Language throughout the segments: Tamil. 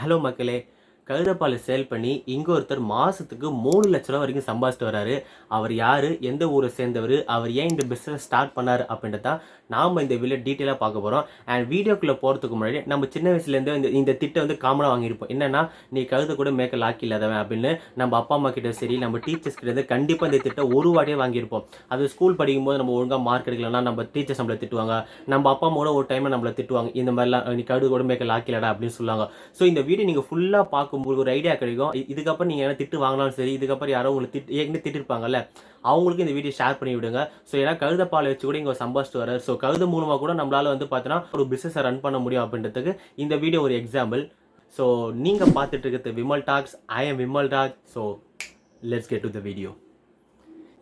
ஹலோ மக்களே, கழுதைப்பாலை சேல் பண்ணி இங்கே ஒருத்தர் மாதத்துக்கு 3 லட்ச ரூபா வரைக்கும் சம்பாதிச்சிட்டு வராரு. அவர் யார், எந்த ஊரை சேர்ந்தவர், அவர் ஏன் இந்த பிஸ்னஸ் ஸ்டார்ட் பண்ணார் அப்படின்றத நாம் இந்த வீடியோ டீட்டெயிலாக பார்க்க போகிறோம். அண்ட் வீடியோக்குள்ளே போகிறதுக்கு முன்னாடி நம்ம சின்ன வயசுலேருந்து இந்த திட்டம் காமனாக வாங்கியிருப்போம். என்னென்னா, நீ கழுதை கூட மேய்க்க லாக்கி இல்லாதவன் அப்படின்னு நம்ம அப்பா அம்மா கிட்ட சரி, நம்ம டீச்சர்ஸ் கிட்ட கண்டிப்பாக இந்த திட்டம் ஒரு வாட்டியே வாங்கியிருப்போம். அது ஸ்கூல் படிக்கும்போது நம்ம ஒழுங்காக மார்க் எடுக்கலன்னா நம்ம டீச்சர்ஸ் நம்மளை திட்டுவாங்க, நம்ம அப்பா அம்மாவோட ஒரு டைம் நம்மளை திட்டுவாங்க, இந்த மாதிரிலாம் நீ கழுதை கூட மேய்க்க லாக்கி இல்லடா அப்படின்னு சொல்லுவாங்க. ஸோ இந்த வீடியோ நீங்கள் ஃபுல்லாக பார்க்கும்போது ஒரு ஐடியா கிடைக்கும். இதுக்கப்புறம் நீங்கள் என்ன திட்டு வாங்கினாலும் சரி, இதுக்கப்புறம் யாரோ உங்களுக்கு ஏற்கனவே திட்டிருப்பாங்கல்ல, அவங்களுக்கு இந்த வீடியோ ஷேர் பண்ணி விடுங்க. ஸோ ஏன்னா கழுதைப்பாலை வச்சு கூட இங்கே சம்பாதிச்சுட்டு வர, ஸோ கழுதை மூலமாக கூட நம்மளால பார்த்தீங்கன்னா ஒரு பிஸ்னஸை ரன் பண்ண முடியும் அப்படின்றதுக்கு இந்த வீடியோ ஒரு எக்ஸாம்பிள். ஸோ நீங்கள் பார்த்துட்டு இருக்கிறது Vimal talks. I am Vimal Raj. So let's get to the video.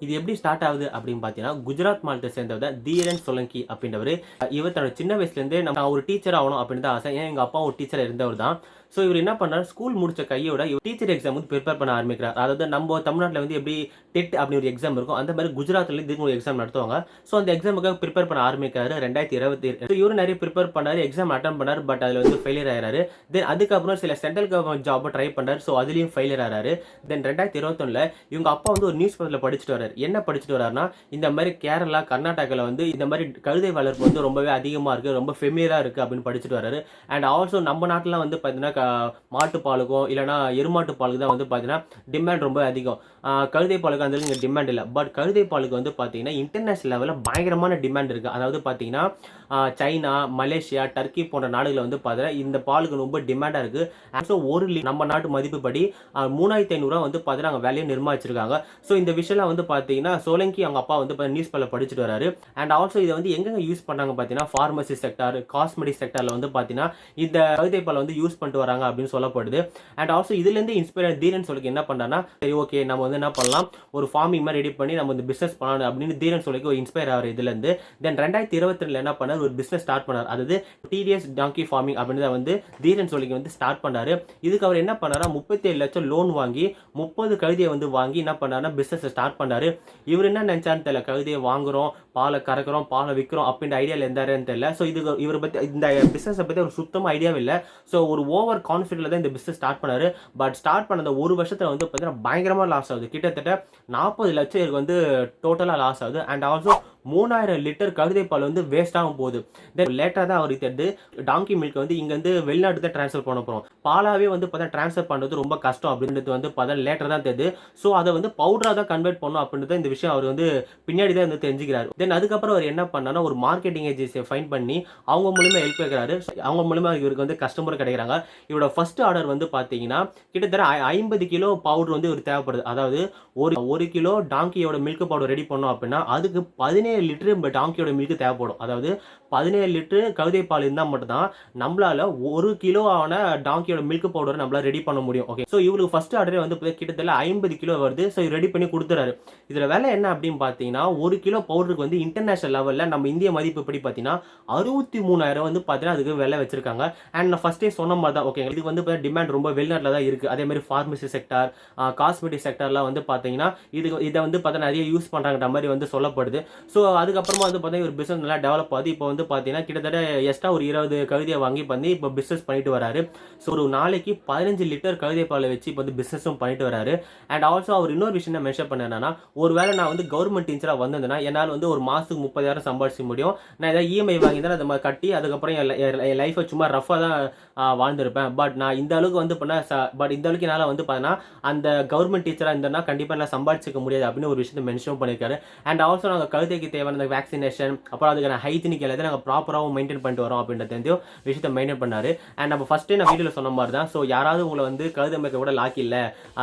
இது எப்படி ஸ்டார்ட் ஆகுது அப்படின்னு பார்த்தீங்கன்னா, குஜராத் மாநிலத்தை சேர்ந்தவர் தீரன் சோலங்கி அப்படின்றவர். இவர் தன்னோட சின்ன வயசுலேருந்தே நான் ஒரு டீச்சர் ஆகணும் அப்படின்னு தான் ஆசை. ஏன் எங்கள் அப்பா ஒரு டீச்சர் இருந்தவர் தான். ஸோ இவர் என்ன பண்ணார், ஸ்கூல் முடிச்ச கையோட இவர் டீச்சர் எக்ஸாம் ப்ரிப்பேர் பண்ண ஆரம்பிக்கிறார். அதாவது நம்ம தமிழ்நாட்டில் எப்படி டெட் அப்படின்னு ஒரு எக்ஸாம் இருக்கும், அந்த மாதிரி குஜராத்தில் இதுக்கு ஒரு எக்ஸாம் நடத்துவாங்க. ஸோ அந்த எக்ஸாமுக்காக ப்ரிப்பேர் பண்ண ஆரம்பிக்கிறாரு 2020. ஸோ இவரும் நிறைய ப்ரிப்பேர் பண்ணார், எக்ஸாம் அட்டன் பண்ணார். பட் அதில் ஃபெயிலியர் ஆகிறாரு. தென் அதுக்கப்புறம் சில சென்ட்ரல் கவர்மெண்ட் ஜாப்பை ட்ரை பண்ணார். ஸோ அதுலேயும் ஃபெயிலியர் ஆகிறாரு. தென் 2021 இவங்க அப்பா ஒரு நியூஸ் பேப்பரில் படிச்சுட்டு வர்றாரு. என்ன படிச்சுட்டு வர்றாருன்னா, இந்த மாதிரி கேரளா, கர்நாடகாவில் இந்த மாதிரி கழுதை வளர்ப்பு ரொம்பவே அதிகமாக இருக்குது, ரொம்ப ஃபெமிலியராக இருக்குது அப்படின்னு படிச்சுட்டு வர்றாரு. அண்ட் ஆல்சோ நம்ம நாட்டில் பார்த்தீங்கன்னா மாட்டு பாலுக்கும் இல்லைனா எருமாட்டு பாலுக்கு தான் பார்த்தீங்கன்னா டிமாண்ட் ரொம்ப அதிகம். கழுதை பாலுக்கு அந்த இங்கே டிமாண்ட் இல்லை. பட் கழுதை பாலுக்கு பார்த்தீங்கன்னா இன்டர்நேஷனல் லெவலில் பயங்கரமான டிமாண்ட் இருக்குது. அதாவது பார்த்தீங்கன்னா சைனா, மலேசியா, டர்க்கி போன்ற நாடுகளில் பார்த்தீங்கன்னா இந்த பாலுக்கு ரொம்ப டிமாண்டாக இருக்குது. ஸோ ஒரு நம்ம நாட்டு மதிப்புப்படி 3500 பார்த்தீங்கன்னா அங்கே வேலையை நிர்மாணிச்சிருக்காங்க. ஸோ இந்த விஷயம்லாம் பார்த்தீங்கன்னா சோலங்கி அவங்க அப்பா நியூஸ் பேப்பரில் படிச்சுட்டு வராரு. அண்ட் ஆல்சோ இதை எங்கெங்க யூஸ் பண்ணாங்க பார்த்தீங்கன்னா, ஃபார்மசி செக்டார், காஸ்மெட்டிக் செக்டாரில் பார்த்தீங்கன்னா இந்த கழுதை பாலை யூஸ் பண்ணிட்டு வராங்க அப்படின்னு சொல்லப்படுது. அண்ட் ஆல்சோ இதுலேருந்து இன்ஸ்பயர் தீரன் சோலங்கி என்ன பண்ணாருன்னா, சரி ஓகே நம்ம என்ன பண்ணலாம், ஒரு ஃபார்மிங் மாதிரி ரெடி பண்ணி நம்ம இந்த பிஸ்னஸ் பண்ணலாம் அப்படின்னு தீரன் சோலங்கி ஒரு இன்ஸ்பயர் ஆகிற இதுலேருந்து தென் 2022 என்ன பண்ணார், ஒரு பிஸ்னஸ் ஸ்டார்ட் பண்ணார். அதாவது டிடிஎஸ் டாங்கி ஃபார்மிங் அப்படின்னு தீரன் சோலங்கி ஸ்டார்ட் பண்ணாரு. இதுக்கு அவர் என்ன பண்ணாரா, 37 லட்சம் லோன் வாங்கி 30 கழுதையை வாங்கி என்ன பண்ணாருன்னா பிஸ்னஸ் ஸ்டார்ட் பண்ணாரு. இவர் என்ன நினைச்சான்னு தெரியல, கழுதையை வாங்குறோம், பாலை கறக்கிறோம், பாலை விற்கிறோம் அப்படின்ற ஐடியாவில் இருந்தாருன்னு தெரியல. ஸோ இது இவரை பற்றி இந்த பிஸ்னஸை பற்றி ஒரு சுத்தமாக ஐடியாவே இல்லை. ஸோ ஒரு ஓவர் கான்ஃபிடென்ட்ல தான் இந்த பிஸ்னஸ் ஸ்டார்ட் பண்ணாரு. பட் ஸ்டார்ட் பண்ண ஒரு வருஷத்துல பார்த்தீங்கன்னா பயங்கரமாக லாஸ் ஆகுது. கிட்டத்தட்ட 40 லட்சம் இருக்கு டோட்டலாக லாஸ் ஆகுது. அண்ட் ஆல்சோ 3000 லிட்டர் கழுதை பால் வேஸ்டாகவும் போகுது. தென் லேட்டாக தான் அவருக்கு தெரியுது, டாங்கி மில்க் இங்கேருந்து வெளிநாட்டு தான் ட்ரான்ஸ்ஃபர் பண்ண போகிறோம், பாலாவே பார்த்தா ட்ரான்ஸ்ஃபர் பண்ணுறது ரொம்ப கஷ்டம் அப்படின்றது பார்த்தா லேட்டர் தான் தெரியுது. ஸோ அதை பவுடராக தான் கன்வெர்ட் பண்ணணும் அப்படின்றது இந்த விஷயம் அவர் பின்னாடி தான் தெரிஞ்சுக்கிறாரு. தென் அதுக்கப்புறம் அவர் என்ன பண்ணான்னா, ஒரு மார்க்கெட்டிங் ஏஜென்சியை ஃபைன் பண்ணி அவங்க மூலமா ஹெல்ப் கேட்குறாரு. அவங்க மூலமா இவருக்கு கஸ்டமர் கிடைக்கிறாங்க. இவரோட ஃபர்ஸ்ட் ஆர்டர் பார்த்தீங்கன்னா கிட்டத்தட்ட 50 கிலோ பவுடர் இவர் தேவைப்படுது. அதாவது ஒரு கிலோ டாங்கியோட மில்க் பவுடர் ரெடி பண்ணோம் அப்படின்னா அதுக்கு 17 லிட்டர் டாங்கியோட மில்க் தேவைப்படும். அதாவது 17 லிட்டர் கழுதை பால் இருந்தால் மட்டும்தான் நம்மளால 1 கிலோ ஆன டாங்கியோட மில்க் பவுடர் நம்மளால ரெடி பண்ண முடியும். ஓகே, ஸோ இவருக்கு ஃபர்ஸ்ட் ஆர்டரே கிட்டத்தட்ட 50 கிலோ வருது. ஸோ ரெடி பண்ணி கொடுத்துறாரு. இதில் வேலை என்ன அப்படின்னு பார்த்தீங்கன்னா, 1 கிலோ பவுடருக்கு இன்டர்நேஷனல் லெவலில் நம்ம இந்திய மதிப்பு படி பார்த்தீங்கன்னா 63,000 பார்த்தீங்கன்னா அதுக்கு விலை வச்சிருக்காங்க. அண்ட் நான் ஃபர்ஸ்டே சொன்ன மாதிரி தான், ஓகே, இதுக்கு டிமாண்ட் ரொம்ப வெளிநாட்டில் தான் இருக்குது. அதே மாதிரி ஃபார்மசி செக்டார், காஸ்மெட்டிக் செக்டார்லாம் பார்த்தீங்கன்னா இதை பார்த்தா நிறைய யூஸ் பண்ணுறாங்கிற மாதிரி சொல்லப்படுது. ஸோ அதுக்கப்புறமா பார்த்தீங்கன்னா ஒரு பிஸ்னஸ் நல்லா டெவலப் ஆகுது. இப்போ பார்த்தீங்கன்னா கிட்டத்தட்ட எக்ஸ்ட்ரா ஒரு 20 கழுதையை வாங்கி இப்போ பிஸ்னஸ் பண்ணிட்டு வராரு. ஸோ ஒரு நாளைக்கு 15 லிட்டர் கழுதை பாலை வச்சு இப்போ பிஸ்னஸும் பண்ணிட்டு வராரு. அண்ட் ஆல்சோ அவர் இன்னொரு விஷயம் மென்ஷன் பண்ணேன்னா, ஒரு வேளை நான் கவர்மெண்ட் டீச்சராக வந்ததுன்னா என்னால் ஒரு மாதத்துக்கு 30,000 சம்பாதிக்க முடியும். நான் ஏதாவது இஎம்ஐ வாங்கி தான் அதை கட்டி அதுக்கப்புறம் என் லைஃபை சும்மா ரஃபாக தான் வாழ்ந்திருப்பேன். பட் நான் இந்த அளவுக்கு பட் இந்த அளவுக்கு என்னால் பார்த்தீங்கன்னா அந்த கவர்மெண்ட் டீச்சராக இருந்தேன்னா கண்டிப்பாக என்னால் சம்பாதிச்சிக்க முடியாது அப்படின்னு ஒரு விஷயத்தை மென்ஷன் பண்ணியிருக்காரு. அண்ட் ஆல்சோ நாங்கள் கழுதைக்கு தேவையான வேக்சினேஷன், அப்புறம் அதுக்கான ஹைஜீனிக் எல்லாத்தையும் நாங்கள் ப்ராப்பராகவும் மெயின்டைன் பண்ணிட்டு வரோம் அப்படின்றது விஷயத்தை மெயின்டைன் பண்ணாரு. அண்ட் நம்ம ஃபஸ்ட்டே நான் வீடியோவில் சொன்ன மாதிரி தான். ஸோ யாராவது உங்களை கழுதை மேய்க்க கூட லாக்கி இல்லை,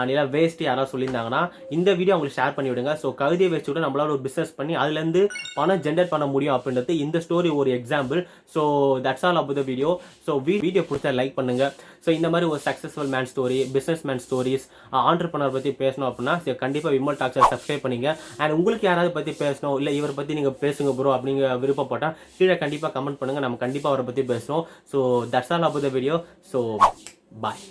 நீலாம் வேஸ்ட்டு யாராவது சொல்லியிருந்தாங்கன்னா இந்த வீடியோ உங்களுக்கு ஷேர் பண்ணி விடுங்க. ஸோ கழுதையை வச்சு கூட நம்மளால ஒரு பிஸ்னஸ் பண்ணி அதுலேருந்து பணம் ஜென்ரேட் பண்ண முடியும் அப்படின்றது இந்த ஸ்டோரி ஒரு example. So that's all about the video. So video பிடிச்சா லைக் பண்ணுங்க. ஸோ இந்த மாதிரி ஒரு successful man story, business man stories, entrepreneur பற்றி பேசணும் அப்படின்னா கண்டிப்பாக விமல் டாக்ஸை சப்ஸ்கிரைப் பண்ணிங்க. அண்ட் உங்களுக்கு யாராவது பற்றி பேசணும், இல்லை இவரை பற்றி நீங்கள் பேசுங்க ப்ரோ அப்படிங்கிற விருப்பப்பட்டால் கீழே கண்டிப்பாக கமெண்ட் பண்ணுங்கள். நம்ம கண்டிப்பாக அவரை பற்றி பேசுகிறோம். So that's all about the video. So bye.